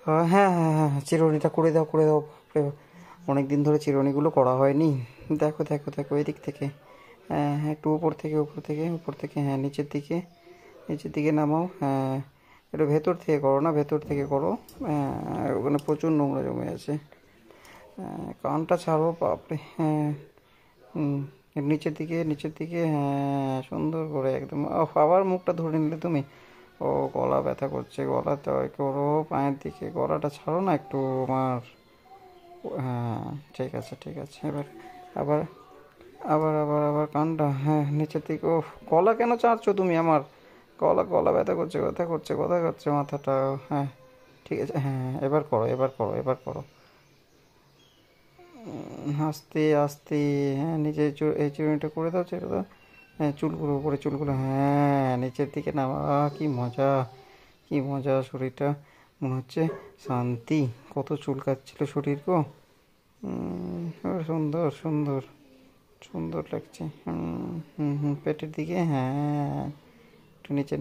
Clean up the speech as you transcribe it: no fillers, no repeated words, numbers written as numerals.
হ্যাঁ হ্যাঁ হ্যাঁ হ্যাঁ, চিরুনিটা করে দাও করে দাও। বাপরে, অনেক দিন ধরে চিরুনিগুলো করা হয়নি। দেখো দেখো দেখো এদিক থেকে, হ্যাঁ হ্যাঁ, একটু উপর থেকে উপর থেকে উপর থেকে, হ্যাঁ নিচের দিকে নামাও, হ্যাঁ। একটু ভেতর থেকে করো, না ভেতর থেকে করো। হ্যাঁ, ওখানে প্রচুর নোংরা জমে আছে। কানটা ছাড়ো, বাপরে, হ্যাঁ। হুম, নিচের দিকে, হ্যাঁ, সুন্দর করে একদম। আবার মুখটা ধরে নিলে তুমি। ও, গলা ব্যথা করছে, গলাতে করো, পায়ের দিকে গলাটা ছাড়ো না একটু আমার। হ্যাঁ, ঠিক আছে ঠিক আছে, এবার আবার আবার কানটা, হ্যাঁ, নিচের দিকে। ও, গলা কেন চাড়ছো তুমি আমার? গলা গলা ব্যথা করছে মাথাটা। হ্যাঁ, ঠিক আছে, হ্যাঁ, এবার করো। আস্তে আস্তে, হ্যাঁ, নিচে এই চিরুনিটা করে দাও, ছেড়ে দাও। হ্যাঁ, চুলগুলো উপরে, চুলগুলো, হ্যাঁ, নিচের দিকে নামা। কি মজা, কি মজা, শরীরটা মনে হচ্ছে শান্তি। কত চুল কাচ্ছিল শরীর গো। সুন্দর সুন্দর সুন্দর লাগছে। হুম হুম হুম, পেটের দিকে, হ্যাঁ, একটু নিচে